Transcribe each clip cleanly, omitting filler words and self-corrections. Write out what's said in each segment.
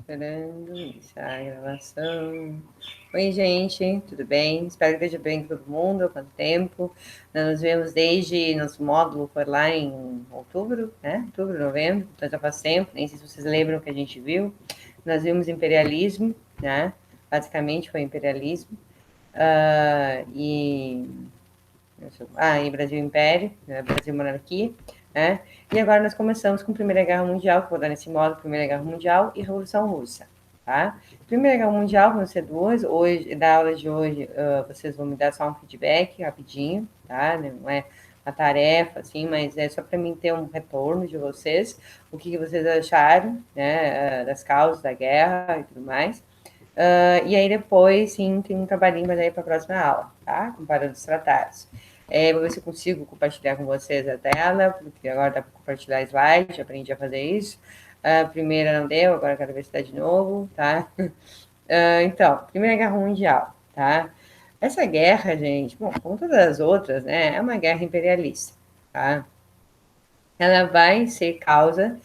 Esperando iniciar a gravação. Oi, gente, tudo bem? Espero que esteja bem com todo mundo. Há quanto tempo? Nós nos vemos desde nosso módulo, foi lá em outubro, né? Outubro, novembro, então já faz tempo. Nem sei se vocês lembram que a gente viu. Nós vimos imperialismo, né? Basicamente foi imperialismo. E Brasil Império, né? Brasil Monarquia, né? E agora nós começamos com a Primeira Guerra Mundial, que vou dar nesse modo, Primeira Guerra Mundial e Revolução Russa, tá? Primeira Guerra Mundial vão ser duas, hoje, da aula de hoje, vocês vão me dar só um feedback rapidinho, tá? Não é uma tarefa, assim, mas é só para mim ter um retorno de vocês, o que vocês acharam, né, das causas da guerra e tudo mais. E aí depois, sim, tem um trabalhinho mais aí para a próxima aula, tá? Comparando os tratados. Vou ver se eu consigo compartilhar com vocês a tela, porque agora dá para compartilhar slide, já aprendi a fazer isso. A primeira não deu, agora quero ver se dá de novo, tá? Então, Primeira Guerra Mundial, tá? Essa guerra, gente, bom, como todas as outras, né, é uma guerra imperialista, tá? Ela vai ser causa,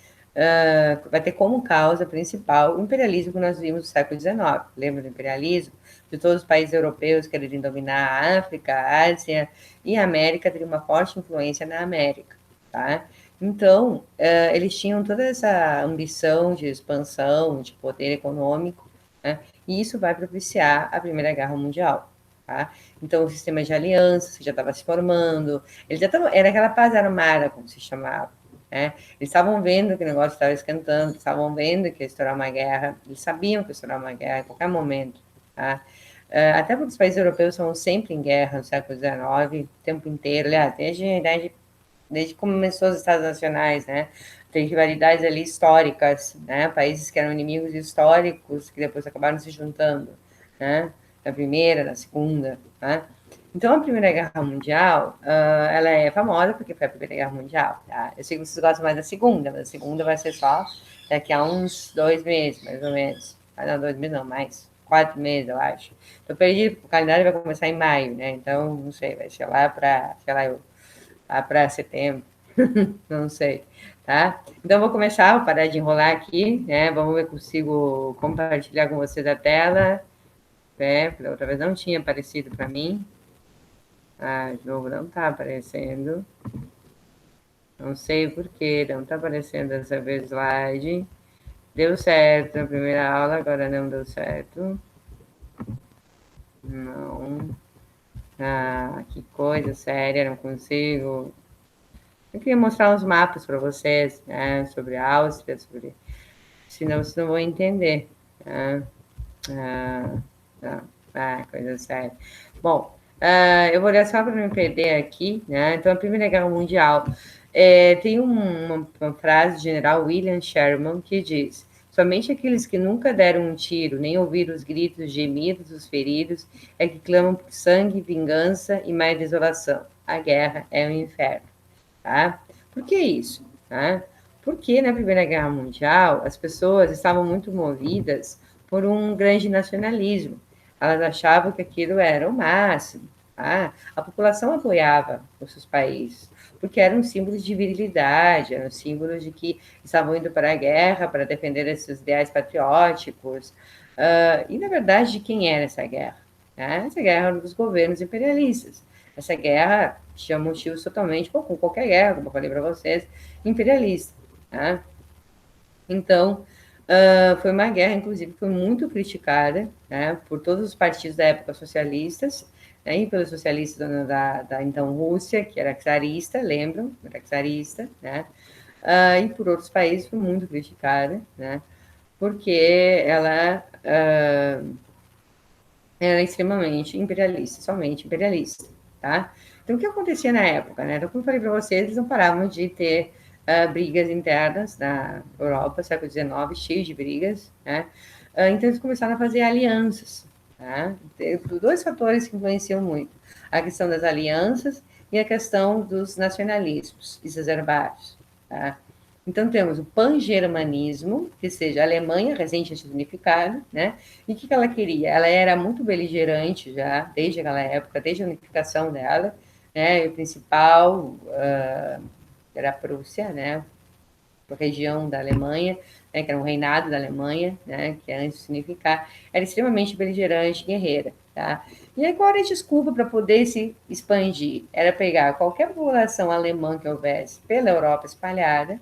vai ter como causa principal o imperialismo que nós vimos no século XIX. Lembra do imperialismo? De todos os países europeus quererem dominar a África, a Ásia e a América, teria uma forte influência na América, tá? Então, eles tinham toda essa ambição de expansão, de poder econômico, né? E isso vai propiciar a Primeira Guerra Mundial, tá? Então, o sistema de alianças que já estava se formando, eles já estavam, era aquela paz armada, como se chamava, né? Eles estavam vendo que o negócio estava esquentando, estavam vendo que ia estourar uma guerra, eles sabiam que ia estourar uma guerra a qualquer momento, tá? Até porque os países europeus são sempre em guerra no século XIX, o tempo inteiro, aliás, desde que começou os Estados Nacionais, né? Tem rivalidades ali históricas, né? Países que eram inimigos históricos, que depois acabaram se juntando, né? Na primeira, na segunda, né? Então, a Primeira Guerra Mundial, ela é famosa porque foi a Primeira Guerra Mundial, tá? Eu sei que vocês gostam mais da segunda, mas a segunda vai ser só daqui a uns 2 meses, mais ou menos. Não, 2 meses não, mais 4 meses, eu acho. Eu perdi, o calendário vai começar em maio, né? Então, não sei, vai ser lá para, sei lá, lá para setembro, não sei, tá? Então, vou começar, vou parar de enrolar aqui, né? Vamos ver se consigo compartilhar com vocês a tela, né? Da outra vez não tinha aparecido para mim. O jogo não está aparecendo. Não sei por que não está aparecendo dessa vez slide. Deu certo na primeira aula, agora não deu certo. Não. Que coisa séria, não consigo. Eu queria mostrar uns mapas para vocês, né, sobre a Áustria, sobre... senão vocês não vão entender. Coisa séria. Bom, eu vou olhar só para não me perder aqui, né? Então, a Primeira Guerra Mundial tem uma frase do general William Sherman que diz: somente aqueles que nunca deram um tiro, nem ouviram os gritos, gemidos dos feridos, é que clamam por sangue, vingança e mais desolação. A guerra é um inferno, tá? Por que isso? Tá? Porque na Primeira Guerra Mundial as pessoas estavam muito movidas por um grande nacionalismo. Elas achavam que aquilo era o máximo. Tá? A população apoiava os seus países, porque eram símbolos de virilidade, eram símbolos de que estavam indo para a guerra para defender esses ideais patrióticos. E, na verdade, de quem era essa guerra? Essa guerra era dos governos imperialistas. Essa guerra tinha motivos totalmente, como qualquer guerra, como eu falei para vocês, imperialista. Tá? Então, foi uma guerra, inclusive, que foi muito criticada, né, por todos os partidos da época socialistas, né, e pelos socialistas da então Rússia, que era czarista, lembram? Era czarista, né? E por outros países foi muito criticada, né? Porque ela era extremamente imperialista, somente imperialista, tá? Então, o que acontecia na época, né? Então, como eu falei para vocês, eles não paravam de ter brigas internas na Europa, século XIX, cheio de brigas, né? Então, eles começaram a fazer alianças, tá? Tem dois fatores que influenciam muito: a questão das alianças e a questão dos nacionalismos exacerbados, tá? Então, temos o pan-germanismo, que seja a Alemanha, recente unificada, né? E o que ela queria? Ela era muito beligerante já, desde aquela época, desde a unificação dela, né? E o principal era a Prússia, né? região da Alemanha, né, que era um reinado da Alemanha, né, que antes de significar, era extremamente beligerante, guerreira, tá? E aí, qual era a desculpa para poder se expandir? Era pegar qualquer população alemã que houvesse pela Europa espalhada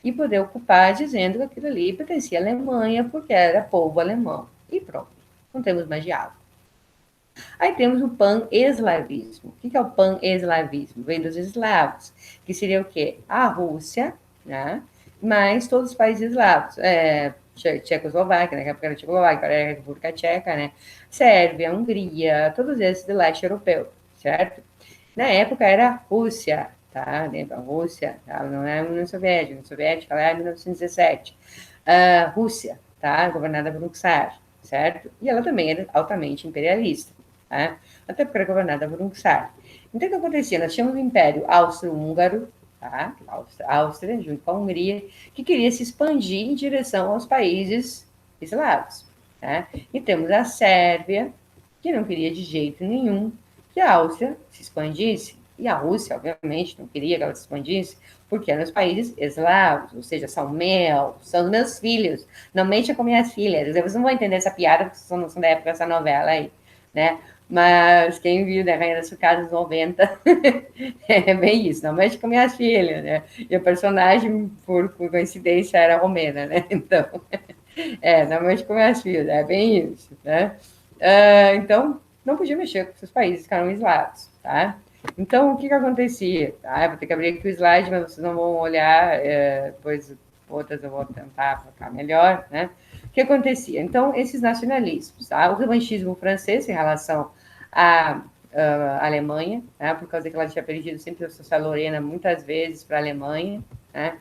e poder ocupar dizendo que aquilo ali pertencia à Alemanha porque era povo alemão. E pronto, não temos mais diálogo. Aí temos o pan-eslavismo. O que é o pan-eslavismo? Vem dos eslavos, que seria o quê? A Rússia, né? Mais todos os países eslavos. Tchecoslováquia, naquela época era Tchecoslováquia, agora era a República Tcheca, né? Sérvia, Hungria, todos esses do leste europeu, certo? Na época era a Rússia, tá? Lembra? A Rússia, tá? Não é a União Soviética. A União Soviética lá é 1917. Rússia, tá? Governada por um czar, certo? E ela também era altamente imperialista, tá? Até porque era governada por um czar. Então, o que acontecia? Nós tínhamos o Império Austro-Húngaro, tá? Áustria, junto com a Hungria, que queria se expandir em direção aos países eslavos, tá? E temos a Sérvia, que não queria de jeito nenhum que a Áustria se expandisse. E a Rússia, obviamente, não queria que ela se expandisse, porque eram os países eslavos, ou seja, são são os meus filhos. Não mexa com minhas filhas. Vocês não vão entender essa piada, porque vocês não são da época dessa novela aí, né? Mas quem viu da Rainha das Sucadas 90 é bem isso, não mexe com minhas filhas, né? E o personagem, por coincidência, era romena, né? Então, não mexe com minhas filhas, é bem isso, né? Então, não podia mexer com esses países que eram eslavos, tá? Então, o que acontecia? Tá? Eu vou ter que abrir aqui o slide, mas vocês não vão olhar, depois outras eu vou tentar focar melhor, né? O que acontecia? Então, esses nacionalismos, tá? O revanchismo francês em relação à Alemanha, tá? Por causa que ela tinha perdido sempre a Alsácia Lorena muitas vezes para a Alemanha, né?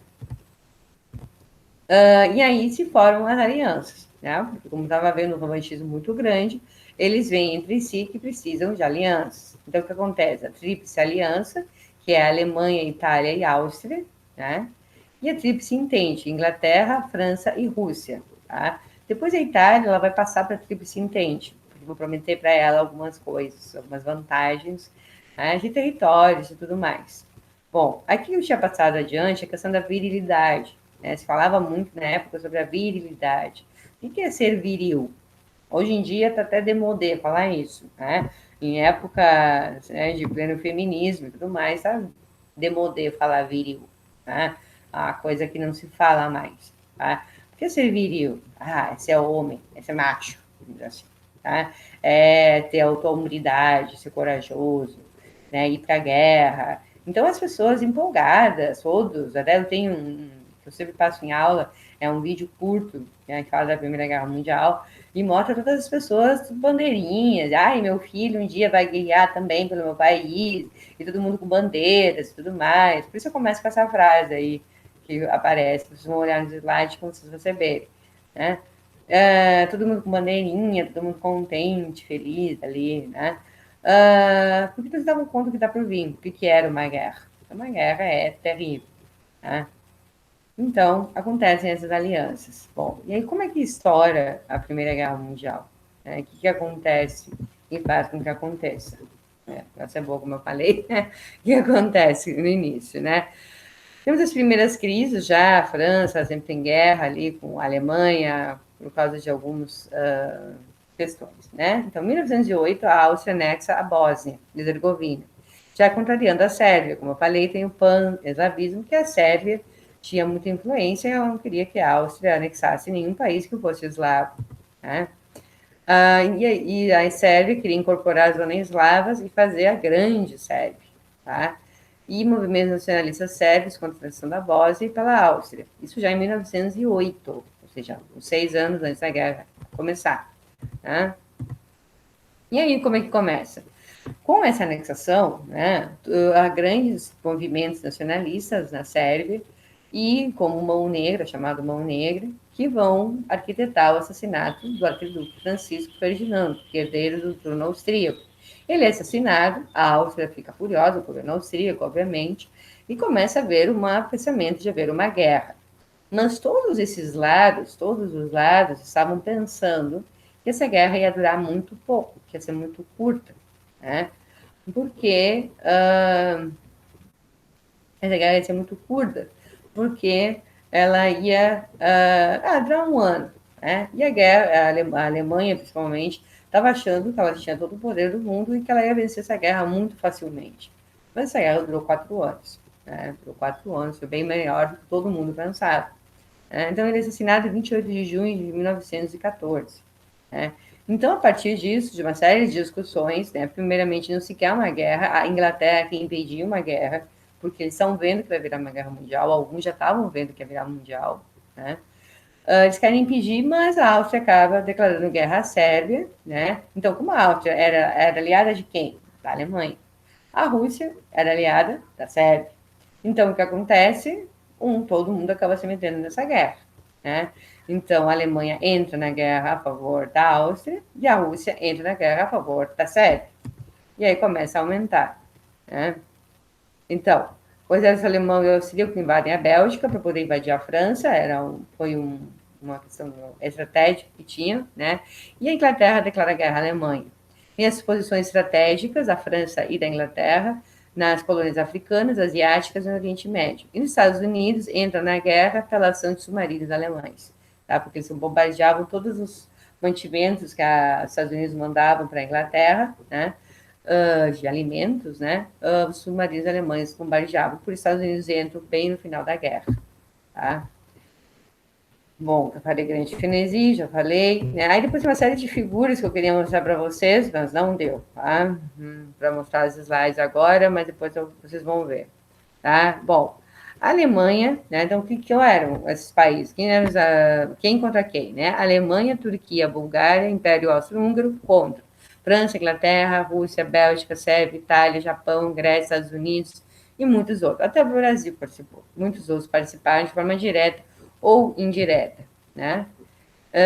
E aí se formam as alianças, né? Porque como estava havendo um revanchismo muito grande, eles veem entre si que precisam de alianças. Então, o que acontece? A Tríplice Aliança, que é a Alemanha, Itália e Áustria, né? E a Tríplice Entente, Inglaterra, França e Rússia, tá? Depois a Itália, ela vai passar para a Tríplice Entente, porque vou prometer para ela algumas coisas, algumas vantagens, né, de territórios e tudo mais. Bom, aqui eu tinha passado adiante a questão da virilidade, né? Se falava muito na época sobre a virilidade. O que é ser viril? Hoje em dia está até demodé falar isso, né? Em época, né, de pleno feminismo e tudo mais, está demodé falar viril, tá? A coisa que não se fala mais, tá? O que é ser viril? Esse é homem, esse é macho, assim, tá? É ter autoridade, ser corajoso, né? Ir para a guerra. Então, as pessoas empolgadas, todos, até eu tenho que eu sempre passo em aula, é um vídeo curto, né, que fala da Primeira Guerra Mundial, e mostra todas as pessoas bandeirinhas. Ai, meu filho um dia vai guerrear também pelo meu país, e todo mundo com bandeiras e tudo mais. Por isso eu começo com essa frase aí que aparece. Vocês vão olhar nos slides quando vocês receberem, né? Todo mundo com bandeirinha, todo mundo contente, feliz ali, né? Porque vocês davam conta do que está por vir, o que era uma guerra. Uma guerra é terrível, né? Então, acontecem essas alianças. Bom, e aí como é que estoura a Primeira Guerra Mundial? O que acontece e faz com que aconteça? Para ser boa, como eu falei, o que acontece no início, né? Temos as primeiras crises já, a França sempre em guerra ali com a Alemanha, por causa de algumas questões, né? Então, em 1908, a Áustria anexa a Bósnia e Herzegovina. Já contrariando a Sérvia, como eu falei, tem o pan-eslavismo, que a Sérvia tinha muita influência e ela não queria que a Áustria anexasse nenhum país que fosse eslavo, né? E a Sérvia queria incorporar as zonas eslavas e fazer a grande Sérvia, tá? E movimentos nacionalistas sérvios contra a transição da Bósnia e pela Áustria. Isso já em 1908, ou seja, 6 anos antes da guerra começar, tá? E aí, como é que começa? Com essa anexação, né, há grandes movimentos nacionalistas na Sérvia e como Mão Negra, chamado Mão Negra, que vão arquitetar o assassinato do arquiduque Francisco Ferdinando, que é herdeiro do trono austríaco. Ele é assassinado, a Áustria fica furiosa, o governo austríaco, obviamente, e começa a haver um pensamento de haver uma guerra. Mas todos os lados estavam pensando que essa guerra ia durar muito pouco, que ia ser muito curta, né? Porque essa guerra ia ser muito curta, porque ela ia durar um ano, né? E a guerra, a Alemanha, principalmente, estava achando que ela tinha todo o poder do mundo e que ela ia vencer essa guerra muito facilmente. Mas essa guerra durou 4 anos, né? Durou 4 anos, foi bem melhor do que todo mundo pensava. Então, ele é assassinado em 28 de junho de 1914. Né? Então, a partir disso, de uma série de discussões, né, primeiramente não se quer uma guerra, a Inglaterra quer impedir uma guerra, porque eles estão vendo que vai virar uma guerra mundial, alguns já estavam vendo que ia virar mundial, né? Eles querem impedir, mas a Áustria acaba declarando guerra à Sérvia, né? Então, como a Áustria era aliada de quem? Da Alemanha. A Rússia era aliada da Sérvia. Então, o que acontece? Todo mundo acaba se metendo nessa guerra, né? Então, a Alemanha entra na guerra a favor da Áustria e a Rússia entra na guerra a favor da Sérvia. E aí começa a aumentar, né? Então, o exército alemão e austríaco invadem a Bélgica para poder invadir a França, foi uma questão estratégica que tinha, né? E a Inglaterra declara guerra à Alemanha. Tem as posições estratégicas da França e da Inglaterra nas colônias africanas, asiáticas e no Oriente Médio. E nos Estados Unidos entra na guerra pela ação de submarinos alemães, tá? Porque eles bombardeavam todos os mantimentos que os Estados Unidos mandavam para a Inglaterra, né? De alimentos, né? Os submarinos alemães bombardeavam, por Estados Unidos entram bem no final da guerra, tá? Bom, eu falei grande frenesi, já falei, né? Aí depois uma série de figuras que eu queria mostrar para vocês, mas não deu, tá? Para mostrar os slides agora, mas depois vocês vão ver, tá? Bom, a Alemanha, né? Então, o que eram esses países? Quem contra quem, né? Alemanha, Turquia, Bulgária, Império Austro-Húngaro contra França, Inglaterra, Rússia, Bélgica, Sérvia, Itália, Japão, Grécia, Estados Unidos e muitos outros. Até o Brasil participou. Muitos outros participaram de forma direta ou indireta, né?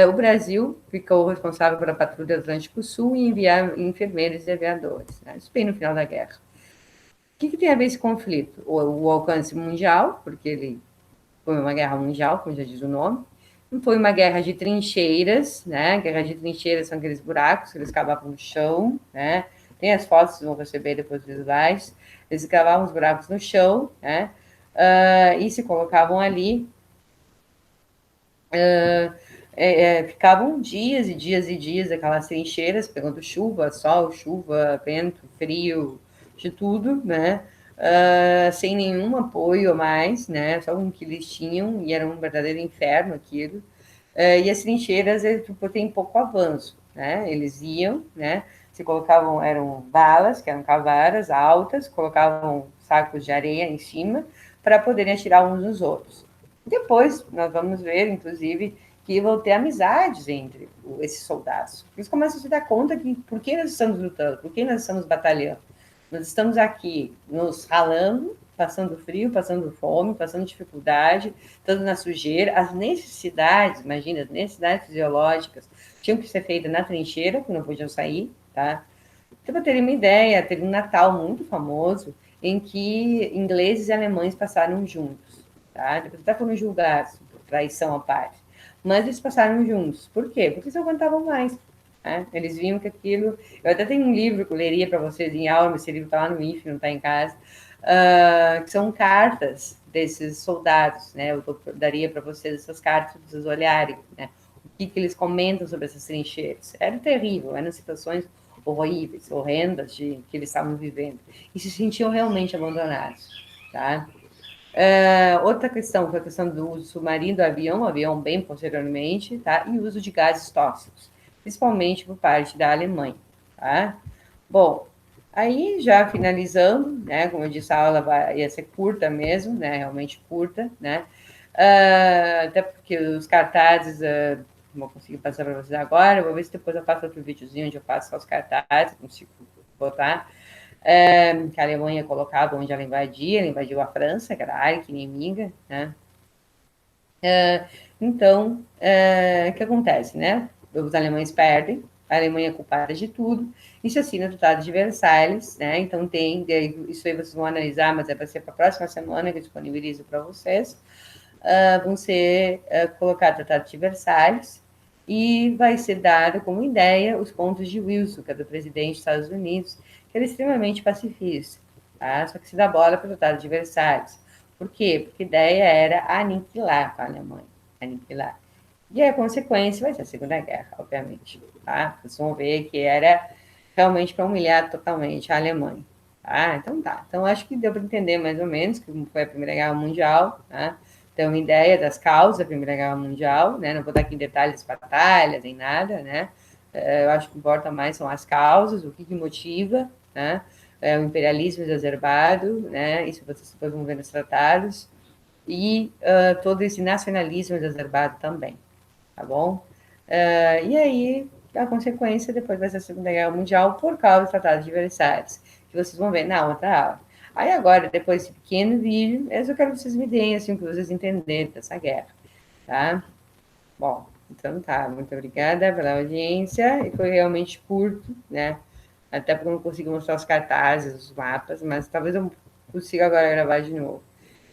O Brasil ficou responsável pela patrulha Atlântico Sul e enviar enfermeiros e aviadores, né? Isso bem no final da guerra. O que tem a ver esse conflito? O alcance mundial, porque ele foi uma guerra mundial, como já diz o nome. Não foi uma guerra de trincheiras, né? Guerra de trincheiras são aqueles buracos que eles cavavam no chão, né? Tem as fotos, vocês vão receber depois dos slides. Eles cavavam os buracos no chão, né? E se colocavam ali. Ficavam dias e dias e dias aquelas trincheiras, pegando chuva, sol, chuva, vento, frio, de tudo, né? Sem nenhum apoio a mais, né? Só um que eles tinham, e era um verdadeiro inferno aquilo. E as trincheiras têm pouco avanço, né? Eles iam, né? Se colocavam, eram balas, que eram cavaras altas, colocavam sacos de areia em cima para poderem atirar uns nos outros. Depois, nós vamos ver, inclusive, que vão ter amizades entre esses soldados. Eles começam a se dar conta que por que nós estamos lutando, por que nós estamos batalhando. Nós estamos aqui nos ralando, passando frio, passando fome, passando dificuldade, estando na sujeira. As necessidades, imagina, as necessidades fisiológicas tinham que ser feitas na trincheira, que não podiam sair, tá? Então, para terem uma ideia, teve um Natal muito famoso em que ingleses e alemães passaram juntos, tá? Depois até foram julgados por traição à parte. Mas eles passaram juntos. Por quê? Porque eles não aguentavam mais. Né? Eles viam que aquilo... Eu até tenho um livro que eu leria para vocês em aula, esse livro está lá no IF, não está em casa, que são cartas desses soldados, né? Eu daria para vocês essas cartas para vocês olharem, né? O que eles comentam sobre essas trincheiras. Era terrível, eram situações horríveis, horrendas que eles estavam vivendo. E se sentiam realmente abandonados, tá? Outra questão foi a questão do uso submarino do avião bem posteriormente, tá? E o uso de gases tóxicos, principalmente por parte da Alemanha, tá? Bom, aí já finalizando, né? Como eu disse, a aula ia ser curta mesmo, né? Realmente curta, né? Até porque os cartazes, não vou conseguir passar para vocês agora, eu vou ver se depois eu faço outro videozinho onde eu passo só os cartazes, consigo botar. Que a Alemanha colocava onde ela invadiu a França, que era a arca inimiga, né? Então, o que acontece, né? Os alemães perdem, a Alemanha é culpada de tudo, e se assina o Tratado de Versalhes, né? Então isso aí vocês vão analisar, mas vai ser para a próxima semana que eu disponibilizo para vocês. Vão ser colocados o Tratado de Versalhes, e vai ser dado como ideia os pontos de Wilson, que é do presidente dos Estados Unidos, que era extremamente pacifista, tá? Só que se dá bola para o Tratado de Versalhes. Por quê? Porque a ideia era aniquilar a Alemanha, aniquilar. E a consequência vai ser a Segunda Guerra, obviamente. Tá? Vocês vão ver que era realmente para humilhar totalmente a Alemanha. Tá? Então tá. Então acho que deu para entender mais ou menos como foi a Primeira Guerra Mundial. Tá? Ter uma ideia das causas da Primeira Guerra Mundial. Né? Não vou dar aqui em detalhes das batalhas, nem nada. Né? Eu acho que importa mais são as causas, o que motiva. Né? O imperialismo exacerbado. Né? Isso vocês depois vão ver nos tratados. E todo esse nacionalismo exacerbado também tá bom? E aí, a consequência depois vai ser a Segunda Guerra Mundial por causa do Tratado de Versalhes, que vocês vão ver na outra aula. Aí agora, depois desse pequeno vídeo, eu quero que vocês me deem, assim, o que vocês entenderem dessa guerra, tá? Bom, então tá, muito obrigada pela audiência, e foi realmente curto, né? Até porque eu não consigo mostrar os cartazes, os mapas, mas talvez eu consiga agora gravar de novo,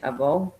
tá bom?